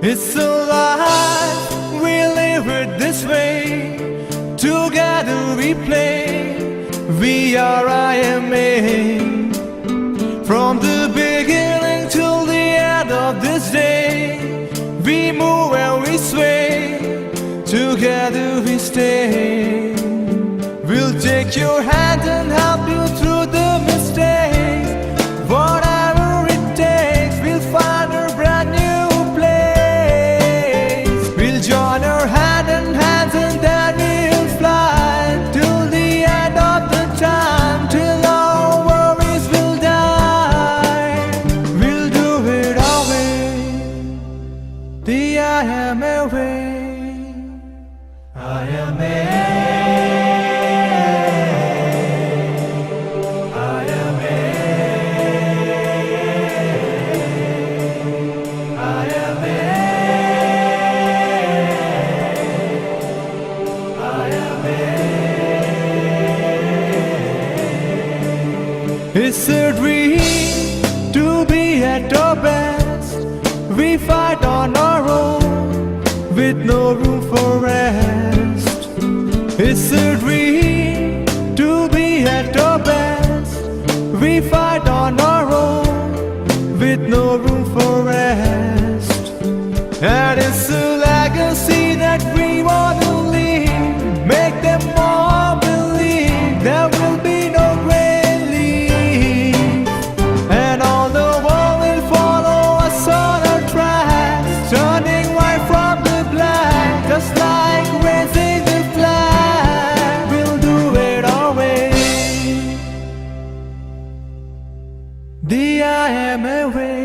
It's a life, we live it this way. Together we play, we are IMA. From the beginning till the end of this day, we move and we sway, together we stay. We'll take your hand and help you through the mistakes. Whatever it takes, we'll find a brand new place. We'll join our hand in hands and then we'll fly till the end of the time, till our worries will die. We'll do it our way, the IMA way. IMA. It's a dream to be at our best. We fight on our own with no room for rest. It's a dream to be at our best. We fight on our own with no room for rest. And it's a legacy that we want to leave. Make them all believe there will be no grave. Turning white from the black, just like raising the flag. We'll do it our way, the IMA way.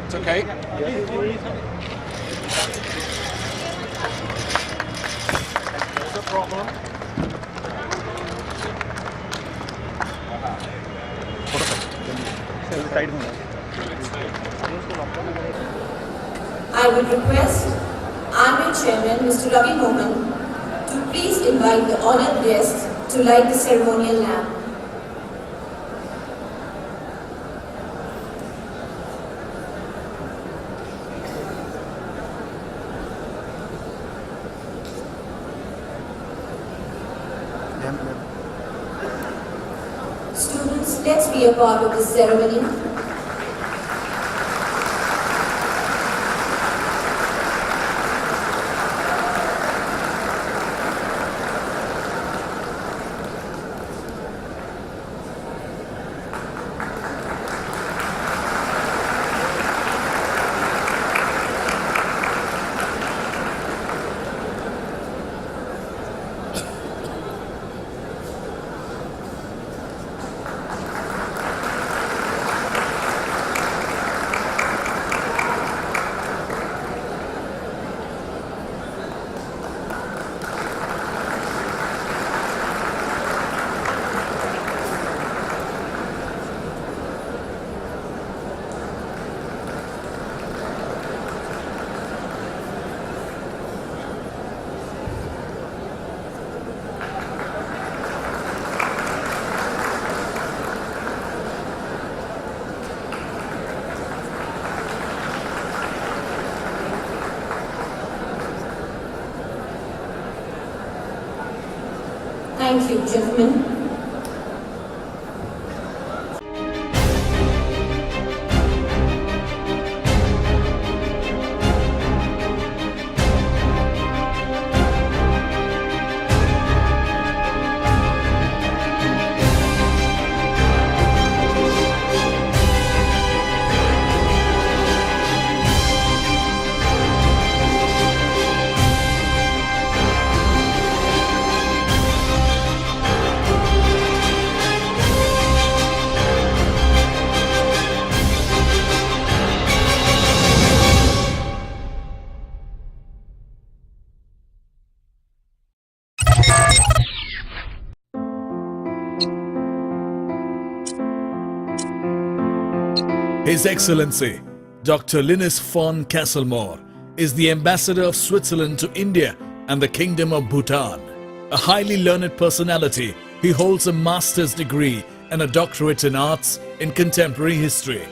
It's okay. There's a problem. I would request IMA Chairman Mr. Ravi Mohan to please invite the honored guests to light the ceremonial lamp. Students, let's be a part of this ceremony. Thank you, gentlemen. His Excellency, Dr. Linus von Castelmur, is the Ambassador of Switzerland to India and the Kingdom of Bhutan. A highly learned personality, he holds a master's degree and a doctorate in arts in contemporary history.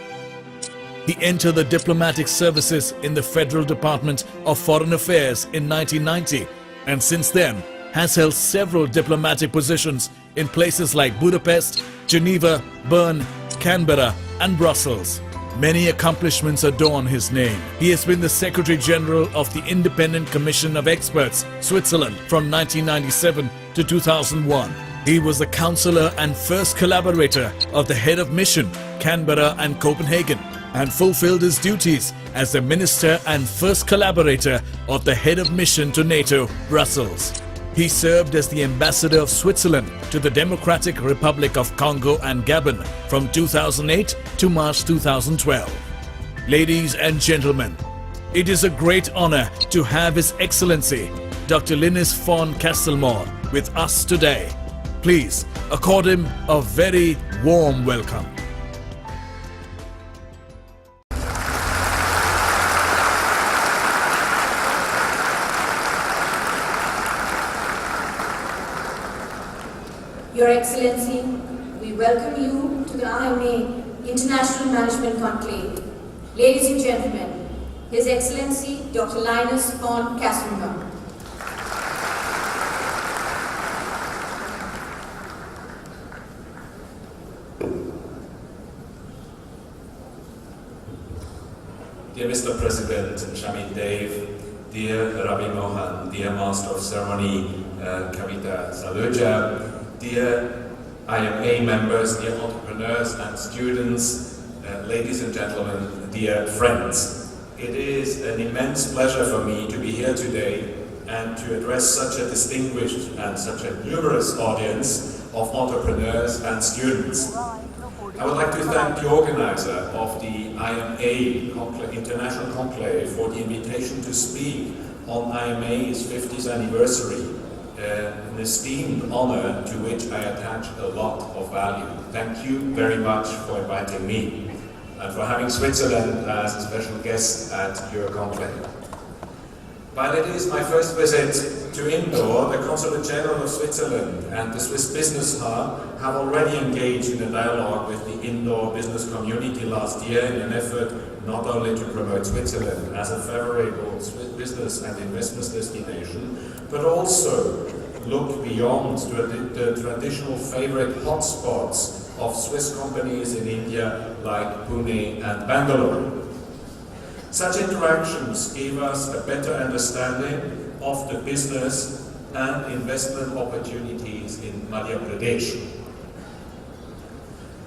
He entered the diplomatic services in the Federal Department of Foreign Affairs in 1990 and since then has held several diplomatic positions in places like Budapest, Geneva, Bern, Canberra and Brussels. Many accomplishments adorn his name. He has been the Secretary General of the Independent Commission of Experts, Switzerland, from 1997 to 2001. He was the Counselor and first collaborator of the Head of Mission, Canberra and Copenhagen, and fulfilled his duties as the Minister and first collaborator of the Head of Mission to NATO, Brussels. He served as the Ambassador of Switzerland to the Democratic Republic of Congo and Gabon from 2008 to March 2012. Ladies and gentlemen, it is a great honor to have His Excellency Dr. Linus von Castelmur with us today. Please accord him a very warm welcome. Your Excellency, we welcome you to the IMA International Management Conclave. Ladies and gentlemen, His Excellency Dr. Linus von Castelmur. Dear Mr. President, Shamil Dev, dear Rabbi Mohan, dear Master of Ceremony, Kavita Saloja, dear IMA members, dear entrepreneurs and students, ladies and gentlemen, dear friends. It is an immense pleasure for me to be here today and to address such a distinguished and such a numerous audience of entrepreneurs and students. I would like to thank the organizer of the IMA International Conclave for the invitation to speak on IMA's 50th anniversary. An esteemed honor to which I attach a lot of value. Thank you very much for inviting me and for having Switzerland as a special guest at your conclave. While it is my first visit to Indore, the Consulate General of Switzerland and the Swiss Business Hub have already engaged in a dialogue with the Indore business community last year in an effort not only to promote Switzerland as a favorable business and investment destination, but also look beyond the traditional favorite hotspots of Swiss companies in India like Pune and Bangalore. Such interactions give us a better understanding of the business and investment opportunities in Madhya Pradesh.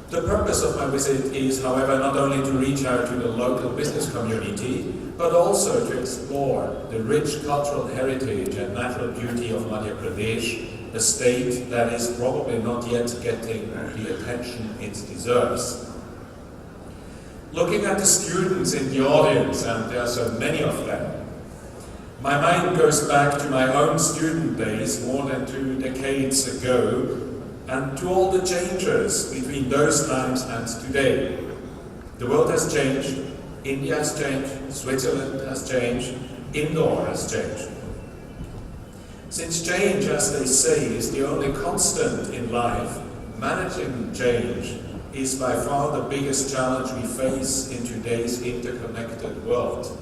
The purpose of my visit is, however, not only to reach out to the local business community, but also to explore the rich cultural heritage and natural beauty of Madhya Pradesh, a state that is probably not yet getting the attention it deserves. Looking at the students in the audience, and there are so many of them, my mind goes back to my own student days more than 2 decades ago, and to all the changes between those times and today. The world has changed, India has changed, Switzerland has changed, Indore has changed. Since change, as they say, is the only constant in life, managing change is by far the biggest challenge we face in today's interconnected world.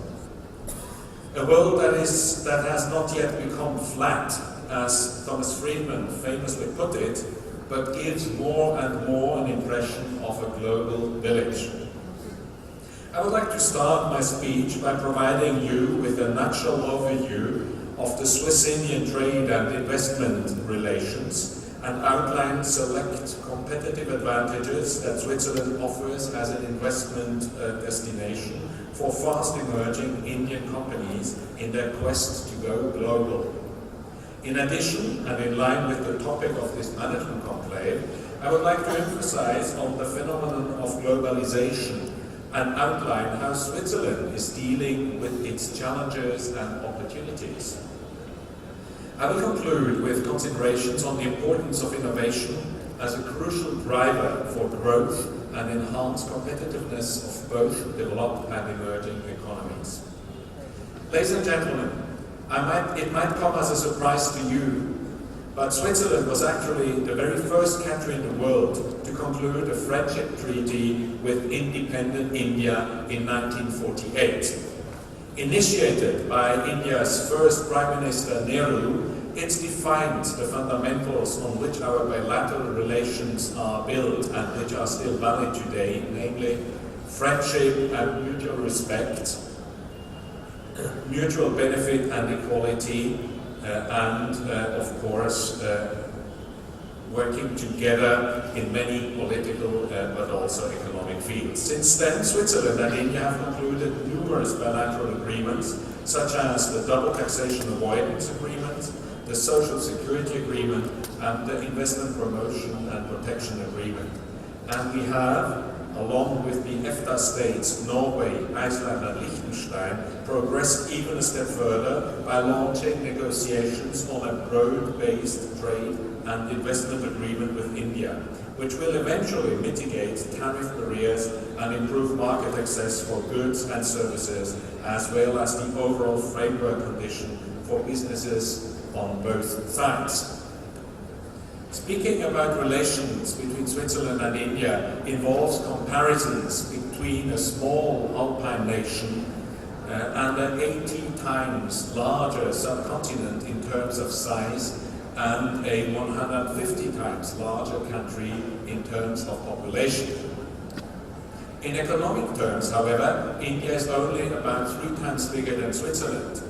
A world that has not yet become flat, as Thomas Friedman famously put it, but gives more and more an impression of a global village. I would like to start my speech by providing you with a nutshell overview of the Swiss-Indian trade and investment relations and outline select competitive advantages that Switzerland offers as an investment destination for fast-emerging Indian companies in their quest to go global. In addition, and in line with the topic of this management conclave, I would like to emphasize on the phenomenon of globalization and outline how Switzerland is dealing with its challenges and opportunities. I will conclude with considerations on the importance of innovation as a crucial driver for growth and enhance competitiveness of both developed and emerging economies. Ladies and gentlemen, it might come as a surprise to you, but Switzerland was actually the very first country in the world to conclude a friendship treaty with independent India in 1948. Initiated by India's first Prime Minister Nehru, it defined the fundamentals on which our bilateral relations are built and which are still valid today, namely friendship and mutual respect, mutual benefit and equality, and of course working together in many political but also economic fields. Since then, Switzerland and India have concluded numerous bilateral agreements, such as the Double Taxation Avoidance Agreement, the Social Security Agreement, and the Investment Promotion and Protection Agreement. And we have, along with the EFTA states, Norway, Iceland and Liechtenstein, progressed even a step further by launching negotiations on a broad-based trade and investment agreement with India, which will eventually mitigate tariff barriers and improve market access for goods and services, as well as the overall framework condition for businesses on both sides. Speaking about relations between Switzerland and India involves comparisons between a small alpine nation and an 80 times larger subcontinent in terms of size and a 150 times larger country in terms of population. In economic terms, however, India is only about 3 times bigger than Switzerland.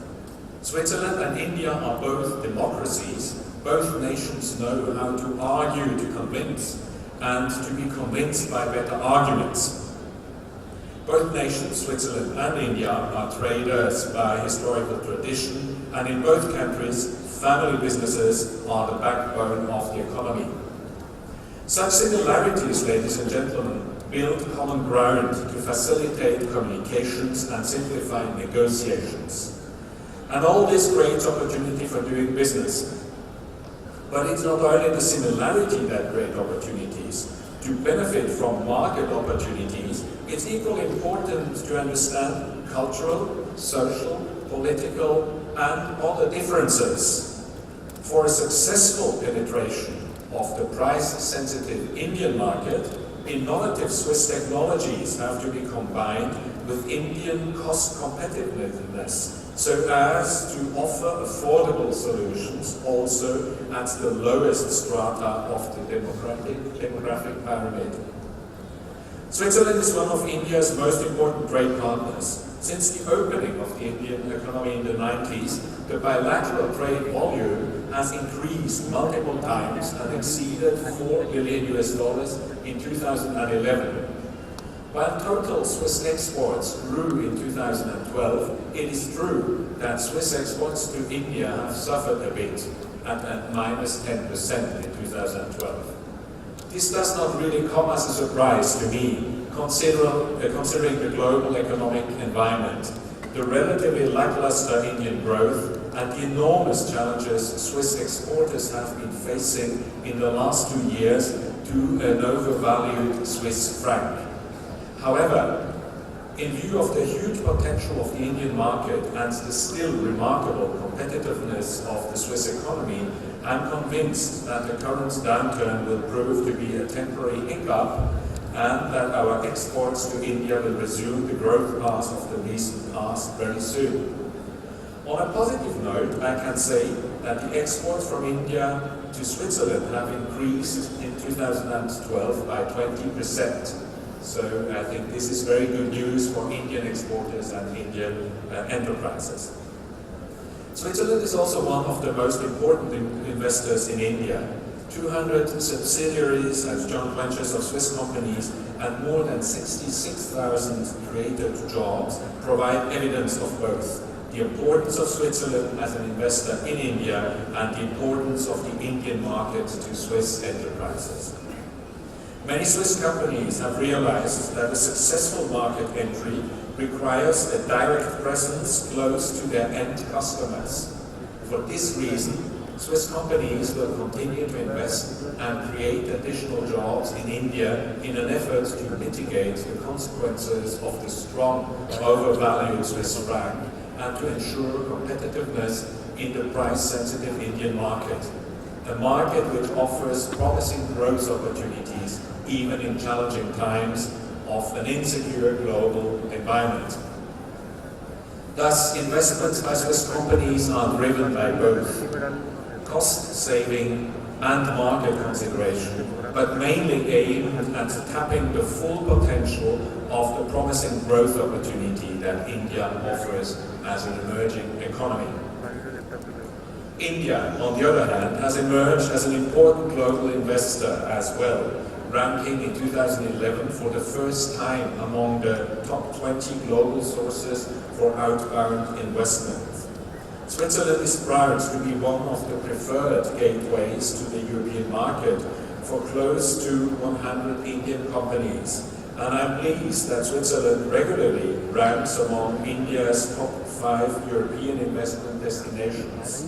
Switzerland and India are both democracies. Both nations know how to argue to convince and to be convinced by better arguments. Both nations, Switzerland and India, are traders by historical tradition, and in both countries, family businesses are the backbone of the economy. Such similarities, ladies and gentlemen, build common ground to facilitate communications and simplify negotiations. And all this creates opportunity for doing business. But it's not only the similarity that creates opportunities. To benefit from market opportunities, it's equally important to understand cultural, social, political, and other differences. For a successful penetration of the price-sensitive Indian market, innovative Swiss technologies have to be combined with Indian cost competitiveness, so as to offer affordable solutions also at the lowest strata of the demographic pyramid. Switzerland is one of India's most important trade partners. Since the opening of the Indian economy in the 90s, the bilateral trade volume has increased multiple times and exceeded $4 billion in 2011. While total Swiss exports grew in 2012, it is true that Swiss exports to India have suffered a bit at minus 10% in 2012. This does not really come as a surprise to me, considering the global economic environment, the relatively lackluster Indian growth, and the enormous challenges Swiss exporters have been facing in the last 2 years to an overvalued Swiss franc. However, in view of the huge potential of the Indian market and the still remarkable competitiveness of the Swiss economy, I'm convinced that the current downturn will prove to be a temporary hiccup and that our exports to India will resume the growth path of the recent past very soon. On a positive note, I can say that the exports from India to Switzerland have increased in 2012 by 20%. So I think this is very good news for Indian exporters and Indian enterprises. Switzerland is also one of the most important investors in India. 200 subsidiaries and joint ventures of Swiss companies and more than 66,000 created jobs provide evidence of both the importance of Switzerland as an investor in India and the importance of the Indian market to Swiss enterprises. Many Swiss companies have realized that a successful market entry requires a direct presence close to their end customers. For this reason, Swiss companies will continue to invest and create additional jobs in India in an effort to mitigate the consequences of the strong overvalued Swiss franc and to ensure competitiveness in the price-sensitive Indian market, a market which offers promising growth opportunities even in challenging times of an insecure global environment. Thus, investments by Swiss companies are driven by both cost saving and market consideration, but mainly aim at tapping the full potential of the promising growth opportunity that India offers as an emerging economy. India, on the other hand, has emerged as an important global investor as well, ranking in 2011 for the first time among the top 20 global sources for outbound investment. Switzerland is proud to be one of the preferred gateways to the European market for close to 100 Indian companies, and I'm pleased that Switzerland regularly ranks among India's top 5 European investment destinations.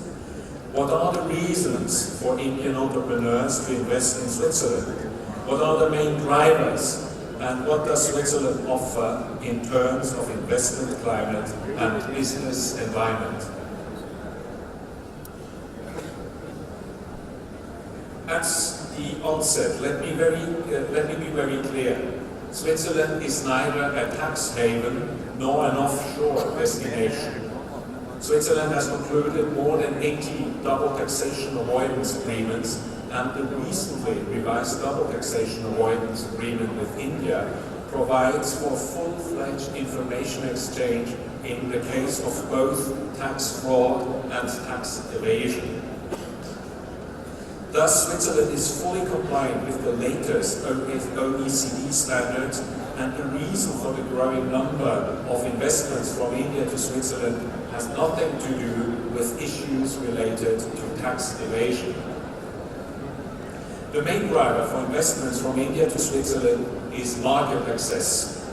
What are the reasons for Indian entrepreneurs to invest in Switzerland? What are the main drivers? And what does Switzerland offer in terms of investment climate and business environment? At the onset, let me be very clear. Switzerland is neither a tax haven nor an offshore destination. Switzerland has concluded more than 80 double taxation avoidance agreements, and the recently revised double taxation avoidance agreement with India provides for full-fledged information exchange in the case of both tax fraud and tax evasion. Thus, Switzerland is fully compliant with the latest OECD standards, and the reason for the growing number of investments from India to Switzerland has nothing to do with issues related to tax evasion. The main driver for investments from India to Switzerland is market access.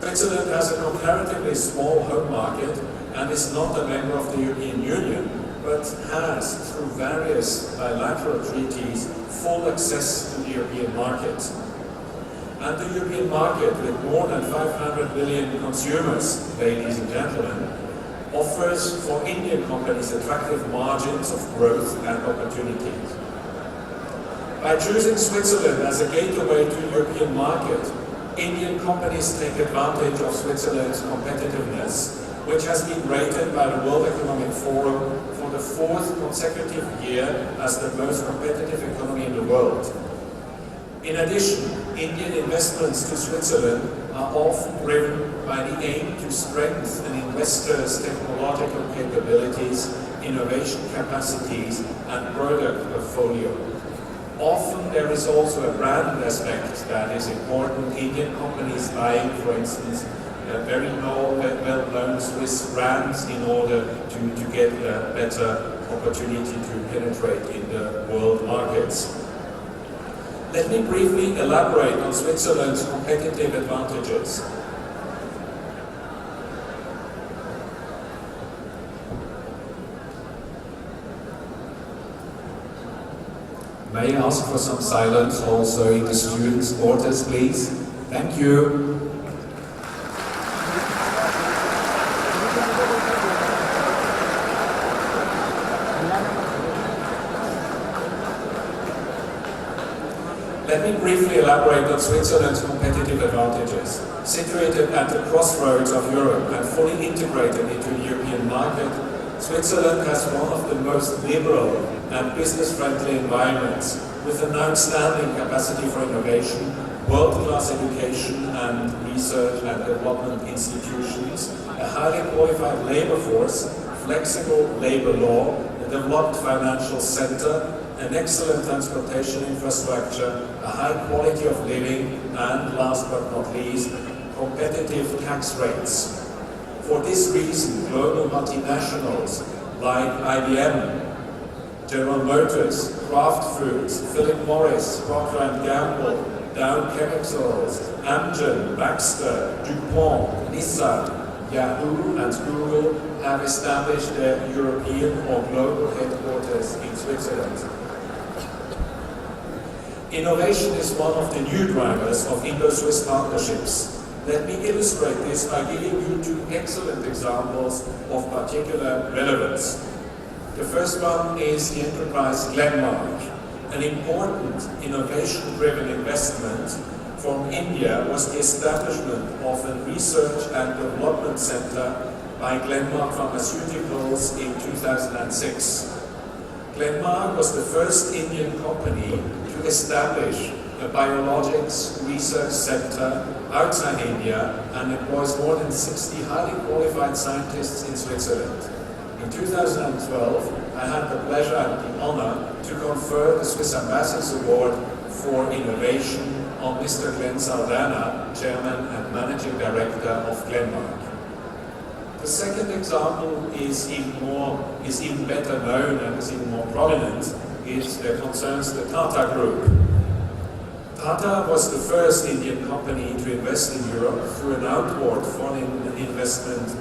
Switzerland has a comparatively small home market and is not a member of the European Union, but has, through various bilateral treaties, full access to the European market. And the European market, with more than 500 million consumers, ladies and gentlemen, offers for Indian companies attractive margins of growth and opportunities. By choosing Switzerland as a gateway to the European market, Indian companies take advantage of Switzerland's competitiveness, which has been rated by the World Economic Forum for the 4th consecutive year as the most competitive economy in the world. In addition, Indian investments to Switzerland are often driven by the aim to strengthen investors' technological capabilities, innovation capacities, and product portfolio. Often there is also a brand aspect that is important. Indian companies buying, for instance, very well-known Swiss brands in order to get a better opportunity to penetrate in the world markets. Let me briefly elaborate on Switzerland's competitive advantages. May I ask for some silence also in the students' quarters, please? Thank you. Let me briefly elaborate on Switzerland's competitive advantages. Situated at the crossroads of Europe and fully integrated into the European market, Switzerland has one of the most liberal and business-friendly environments, with an outstanding capacity for innovation, world-class education and research and development institutions, a highly qualified labor force, flexible labor law, a developed financial center, an excellent transportation infrastructure, a high quality of living, and last but not least, competitive tax rates. For this reason, global multinationals like IBM, General Motors, Kraft Foods, Philip Morris, Procter & Gamble, Dow Chemicals, Amgen, Baxter, DuPont, Nissan, Yahoo and Google have established their European or global headquarters in Switzerland. Innovation is one of the new drivers of Indo-Swiss partnerships. Let me illustrate this by giving you two excellent examples of particular relevance. The first one is the enterprise Glenmark. An important innovation-driven investment from India was the establishment of a research and development center by Glenmark Pharmaceuticals in 2006. Glenmark was the first Indian company to establish a biologics research center outside India and employs more than 60 highly qualified scientists in Switzerland. In 2012, I had the pleasure and the honor to confer the Swiss Ambassador's Award for Innovation on Mr. Glenn Saldana, Chairman and Managing Director of Glenmark. The second example is even better known and is even more prominent. It concerns the Tata Group. Tata was the first Indian company to invest in Europe through an outward foreign investment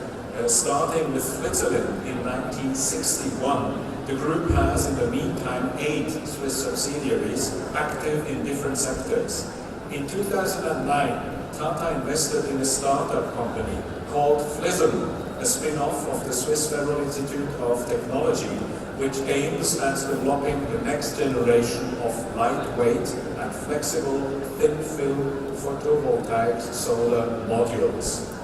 starting with Switzerland in 1961. The group has in the meantime 8 Swiss subsidiaries active in different sectors. In 2009, Tata invested in a startup company called FLISM, a spin-off of the Swiss Federal Institute of Technology, which aims at developing the next generation of lightweight and flexible thin-film photovoltaic solar modules.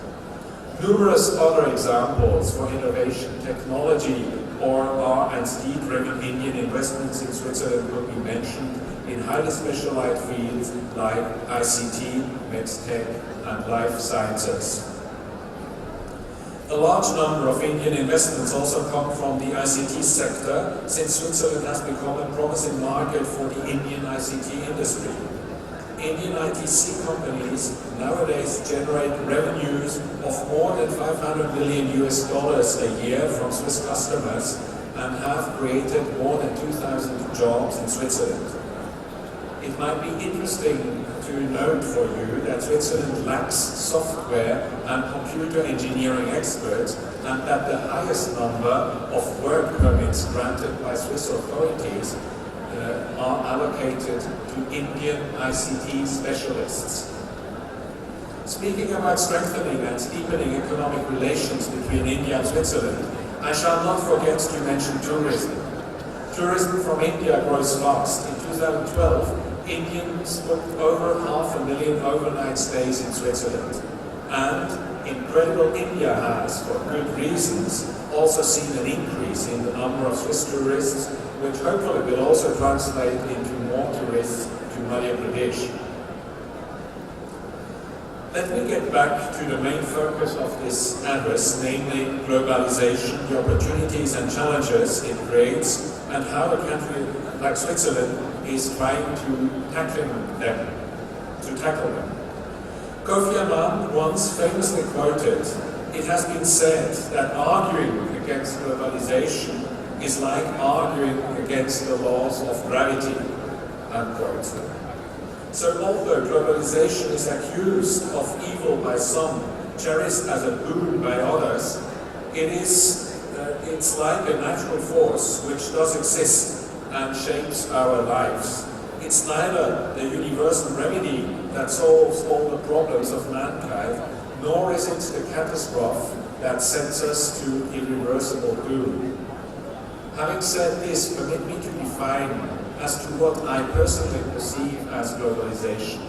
Numerous other examples for innovation, technology, or R&D driven Indian investments in Switzerland will be mentioned in highly specialized fields like ICT, MedTech, and life sciences. A large number of Indian investments also come from the ICT sector, since Switzerland has become a promising market for the Indian ICT industry. Indian ITC companies nowadays generate revenues of more than $500 million a year from Swiss customers and have created more than 2,000 jobs in Switzerland. It might be interesting to note for you that Switzerland lacks software and computer engineering experts, and that the highest number of work permits granted by Swiss authorities are allocated to Indian ICT specialists. Speaking about strengthening and deepening economic relations between India and Switzerland, I shall not forget to mention tourism. Tourism from India grows fast. In 2012, Indians booked over 500,000 overnight stays in Switzerland. And Incredible India has, for good reasons, also seen an increase in the number of Swiss tourists, which hopefully will also translate into more tourists to Madhya Pradesh. Let me get back to the main focus of this address, namely globalization, the opportunities and challenges it creates, and how a country like Switzerland is trying to tackle them. Kofi Annan once famously quoted, "It has been said that arguing against globalization is like arguing against the laws of gravity," unquote. So although globalization is accused of evil by some, cherished as a boon by others, it's like a natural force which does exist and shapes our lives. It's neither the universal remedy that solves all the problems of mankind, nor is it the catastrophe that sends us to irreversible doom. Having said this, permit me to define as to what I personally perceive as globalization.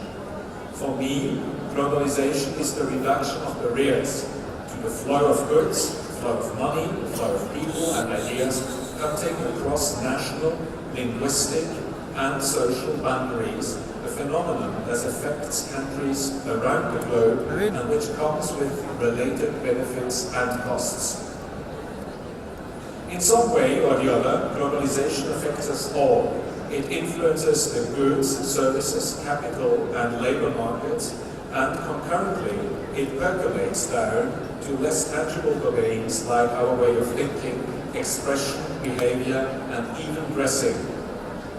For me, globalization is the reduction of barriers to the flow of goods, the flow of money, the flow of people and ideas, cutting across national, linguistic and social boundaries, a phenomenon that affects countries around the globe and which comes with related benefits and costs. In some way or the other, globalization affects us all. It influences the goods, services, capital and labor markets, and concurrently it percolates down to less tangible domains like our way of thinking, expression, behavior and even dressing.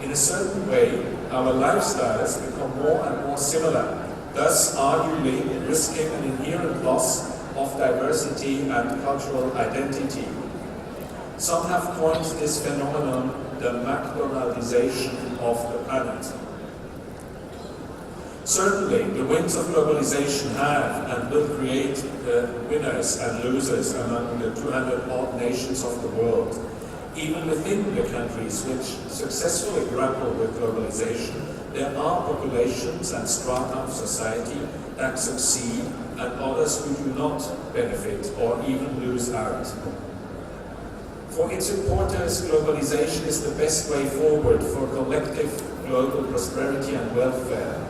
In a certain way, our lifestyles become more and more similar, thus arguably risking an inherent loss of diversity and cultural identity. Some have coined this phenomenon the McDonaldization of the planet. Certainly, the winds of globalization have and will create winners and losers among the 200-odd nations of the world. Even within the countries which successfully grapple with globalization, there are populations and strata of society that succeed and others who do not benefit or even lose out. For its supporters, globalization is the best way forward for collective global prosperity and welfare.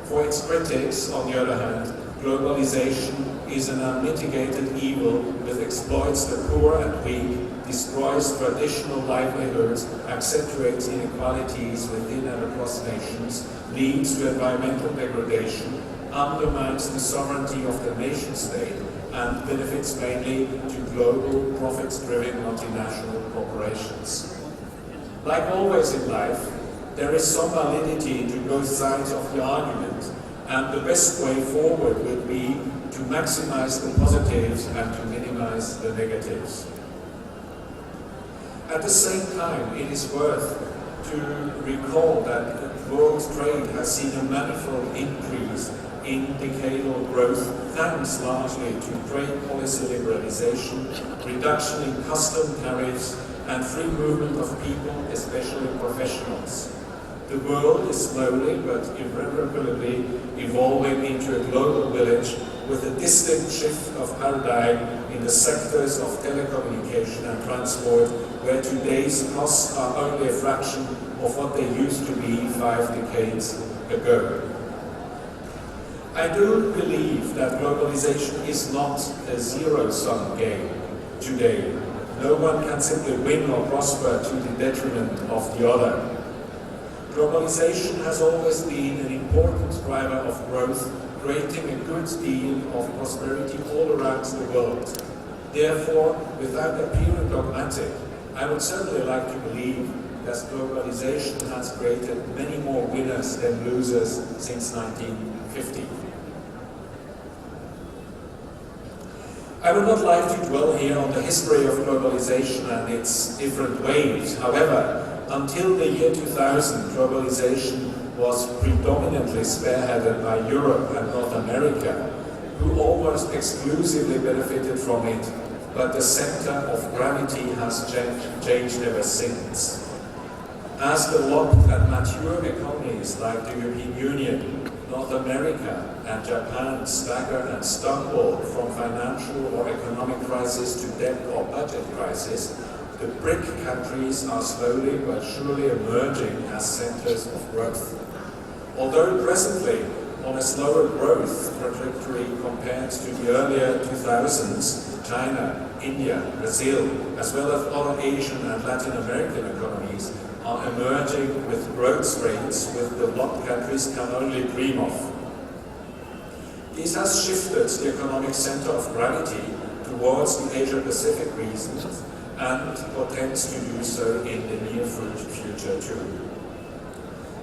For its critics, on the other hand, globalization is an unmitigated evil that exploits the poor and weak, destroys traditional livelihoods, accentuates inequalities within and across nations, leads to environmental degradation, undermines the sovereignty of the nation-state, and benefits mainly to global, profits-driven multinational corporations. Like always in life, there is some validity to both sides of the argument, and the best way forward would be to maximize the positives and to minimize the negatives. At the same time, it is worth to recall that world trade has seen a manifold increase in decadal growth thanks largely to trade policy liberalization, reduction in custom tariffs, and free movement of people, especially professionals. The world is slowly but irreversibly evolving into a global village with a distinct shift of paradigm in the sectors of telecommunication and transport, where today's costs are only a fraction of what they used to be 5 decades ago. I do believe that globalization is not a zero-sum game today. No one can simply win or prosper to the detriment of the other. Globalization has always been an important driver of growth, creating a good deal of prosperity all around the world. Therefore, without appearing dogmatic, I would certainly like to believe that globalization has created many more winners than losers since 1950. I would not like to dwell here on the history of globalization and its different waves. However, until the year 2000, globalization was predominantly spearheaded by Europe and North America, who almost exclusively benefited from it, but the center of gravity has changed ever since. As developed and mature economies like the European Union, North America and Japan stagger and stumble from financial or economic crisis to debt or budget crisis, the BRIC countries are slowly but surely emerging as centers of growth. Although presently on a slower growth trajectory compared to the earlier 2000s, China, India, Brazil, as well as other Asian and Latin American economies are emerging with growth rates with developed countries can only dream of. This has shifted the economic center of gravity towards the Asia-Pacific region and portends to do so in the near future too.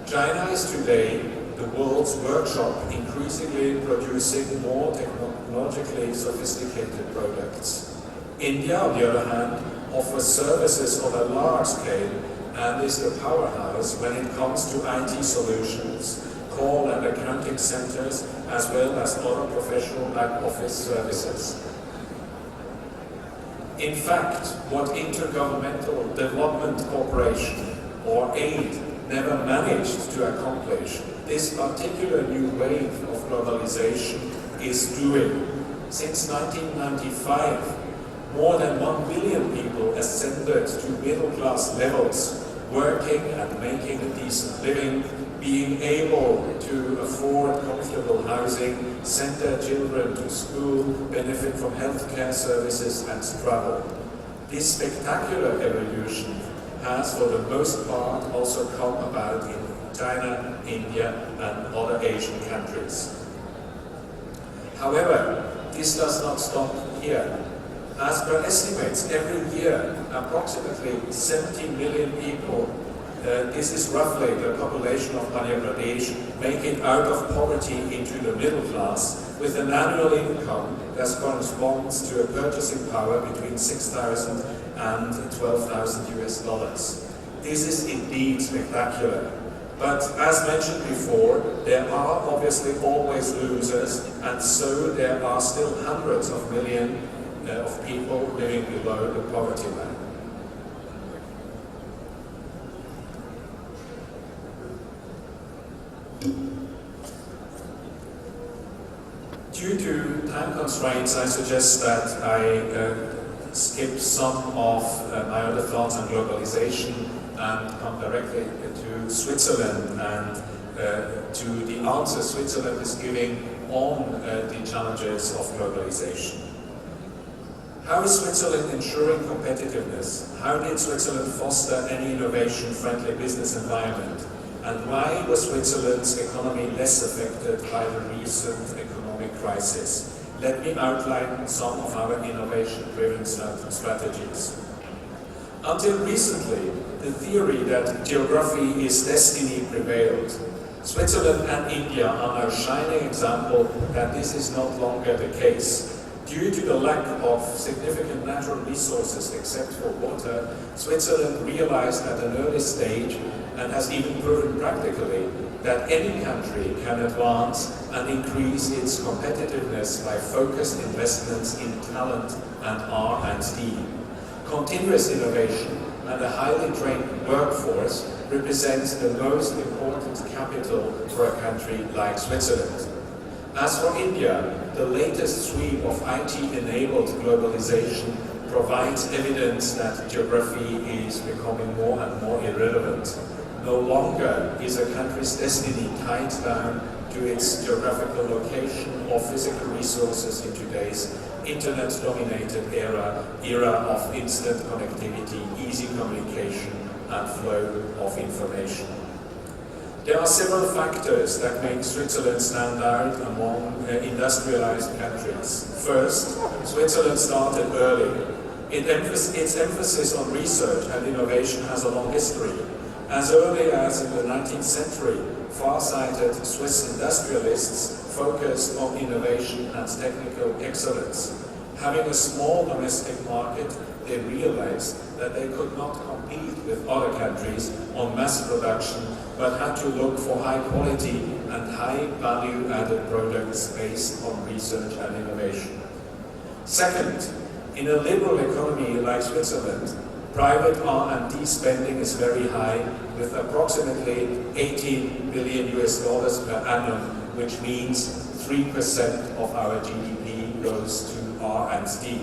China is today the world's workshop, increasingly producing more technologically sophisticated products. India, on the other hand, offers services on a large scale and is the powerhouse when it comes to IT solutions, call and accounting centers, as well as other professional back office services. In fact, what Intergovernmental Development Cooperation, or AID, never managed to accomplish, this particular new wave of globalization is doing. Since 1995, more than 1 billion people ascended to middle-class levels, working and making a decent living, being able to afford comfortable housing, send their children to school, benefit from healthcare services and travel. This spectacular evolution has for the most part also come about in China, India and other Asian countries. However, this does not stop here. As per estimates, every year approximately 70 million people This is roughly the population of Madhya Pradesh making out of poverty into the middle class with an annual income that corresponds to a purchasing power between 6,000 and 12,000 US dollars. This is indeed spectacular. But as mentioned before, there are obviously always losers, and so there are still hundreds of millions of people living below the poverty line. Due to time constraints, I suggest that I skip some of my other thoughts on globalization and come directly to Switzerland and to the answer Switzerland is giving on the challenges of globalization. How is Switzerland ensuring competitiveness? How did Switzerland foster an innovation-friendly business environment? And why was Switzerland's economy less affected by the recent economic crisis? Let me outline some of our innovation-driven strategies. Until recently, the theory that geography is destiny prevailed. Switzerland and India are now shining example that this is no longer the case. Due to the lack of significant natural resources except for water, Switzerland realized at an early stage, and has even proven practically, that any country can advance and increase its competitiveness by focused investments in talent and R&D. Continuous innovation and a highly trained workforce represents the most important capital for a country like Switzerland. As for India, the latest sweep of IT-enabled globalization provides evidence that geography is becoming more and more irrelevant. No longer is a country's destiny tied down to its geographical location or physical resources in today's internet-dominated era of instant connectivity, easy communication, and flow of information. There are several factors that make Switzerland stand out among industrialized countries. First, Switzerland started early. Its emphasis on research and innovation has a long history. As early as in the 19th century, far-sighted Swiss industrialists focused on innovation and technical excellence. Having a small domestic market, they realized that they could not compete with other countries on mass production, but had to look for high quality and high value added products based on research and innovation. Second, in a liberal economy like Switzerland, private R&D spending is very high, with approximately 18 billion US dollars per annum, which means 3% of our GDP goes to R&D.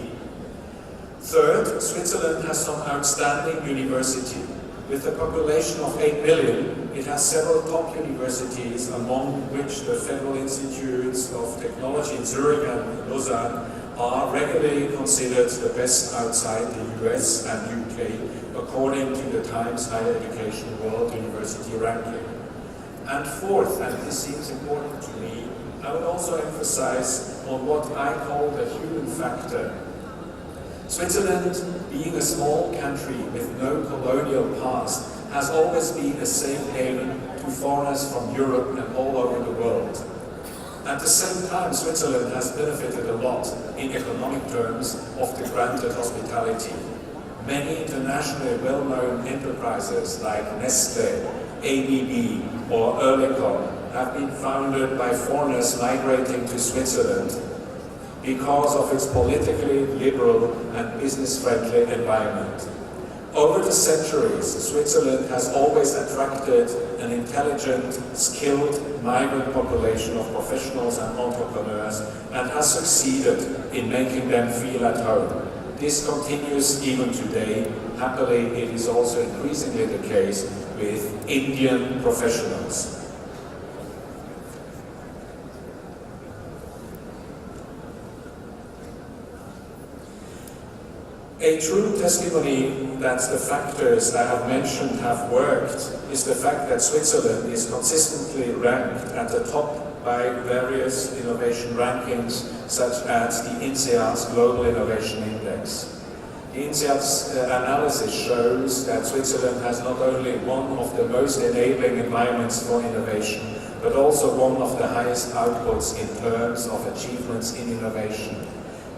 Third, Switzerland has some outstanding university. With a population of 8 million, it has several top universities, among which the Federal Institutes of Technology in Zurich and Lausanne are regularly considered the best outside the US and UK, according to the Times Higher Education World University Ranking. And fourth, and this seems important to me, I would also emphasize on what I call the human factor. Switzerland, being a small country with no colonial past, has always been a safe haven to foreigners from Europe and all over the world. At the same time, Switzerland has benefited a lot in economic terms of the granted hospitality. Many internationally well-known enterprises like Nestle, ABB or Oerlikon have been founded by foreigners migrating to Switzerland because of its politically liberal and business-friendly environment. Over the centuries, Switzerland has always attracted an intelligent, skilled migrant population of professionals and entrepreneurs and has succeeded in making them feel at home. This continues even today. Happily, it is also increasingly the case with Indian professionals. A true testimony that the factors I have mentioned have worked is the fact that Switzerland is consistently ranked at the top by various innovation rankings, such as the INSEAD's Global Innovation Index. INSEAD's analysis shows that Switzerland has not only one of the most enabling environments for innovation, but also one of the highest outputs in terms of achievements in innovation.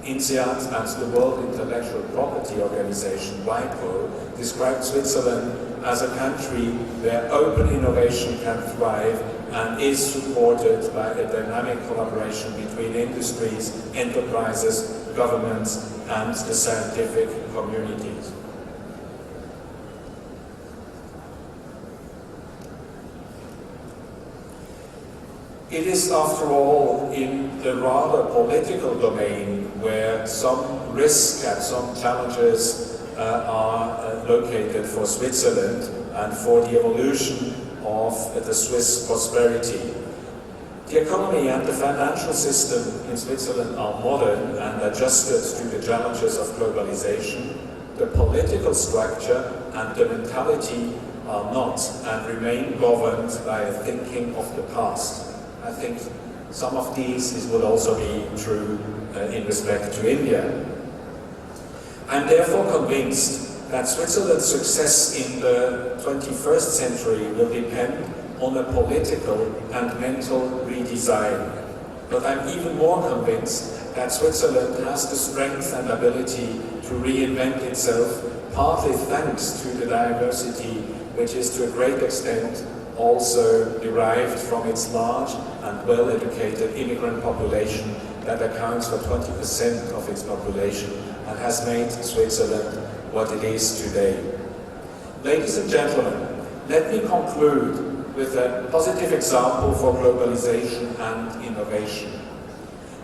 INSEAD and the World Intellectual Property Organization, WIPO, described Switzerland as a country where open innovation can thrive and is supported by a dynamic collaboration between industries, enterprises, governments, and the scientific communities. It is, after all, in the rather political domain where some risk and some challenges are located for Switzerland and for the evolution of the Swiss prosperity. The economy and the financial system in Switzerland are modern and adjusted to the challenges of globalization. The political structure and the mentality are not and remain governed by a thinking of the past. I think some of these would also be true in respect to India. I'm therefore convinced that Switzerland's success in the 21st century will depend on a political and mental redesign. But I'm even more convinced that Switzerland has the strength and ability to reinvent itself, partly thanks to the diversity which is to a great extent also derived from its large and well-educated immigrant population that accounts for 20% of its population and has made Switzerland what it is today. Ladies and gentlemen, let me conclude with a positive example for globalization and innovation.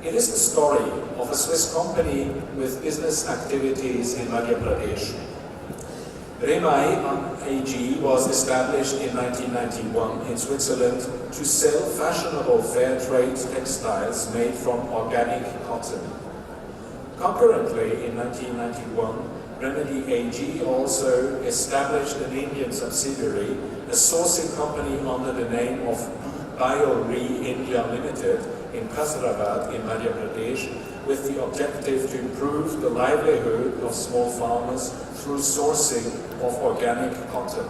It is the story of a Swiss company with business activities in Madhya Pradesh. IMA AG was established in 1991 in Switzerland to sell fashionable fair trade textiles made from organic cotton. Concurrently, in 1991, Remedy AG also established an Indian subsidiary, a sourcing company under the name of BioRe India Limited in Kasaragod in Madhya Pradesh, with the objective to improve the livelihood of small farmers through sourcing of organic cotton.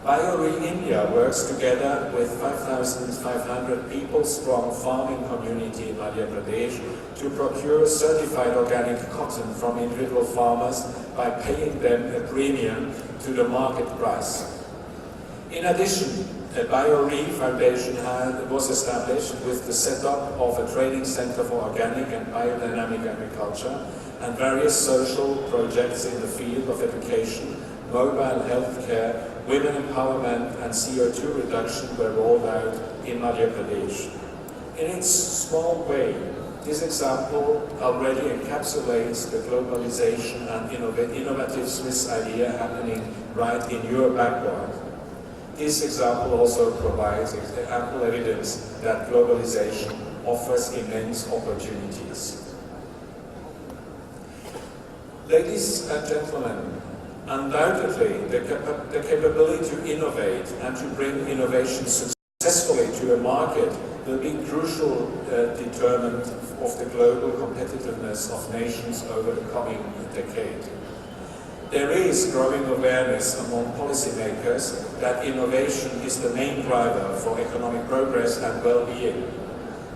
BioRe India works together with 5,500 people strong farming community in Madhya Pradesh to procure certified organic cotton from individual farmers by paying them a premium to the market price. In addition, a BioRe Foundation was established with the setup of a training center for organic and biodynamic agriculture and various social projects in the field of education, mobile health care, women empowerment and CO2 reduction were rolled out in Madhya Pradesh. In its small way, this example already encapsulates the globalization and innovative Swiss idea happening right in your backyard. This example also provides ample evidence that globalization offers immense opportunities. Ladies and gentlemen, undoubtedly the capability to innovate and to bring innovation successfully to a market will be crucial determinant of the global competitiveness of nations over the coming decade. There is growing awareness among policymakers that innovation is the main driver for economic progress and well-being.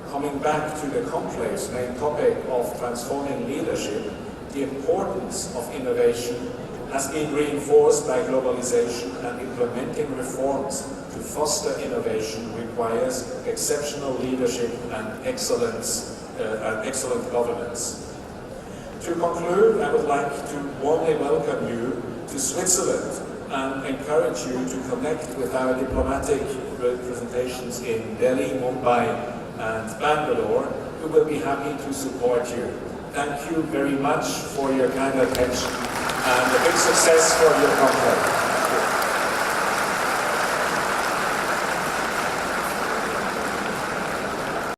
Coming back to the Conclave's main topic of transforming leadership, the importance of innovation has been reinforced by globalization, and implementing reforms to foster innovation requires exceptional leadership and excellent governance. To conclude, I would like to warmly welcome you to Switzerland and encourage you to connect with our diplomatic representations in Delhi, Mumbai and Bangalore, who will be happy to support you. Thank you very much for your kind attention and a big success for your conference.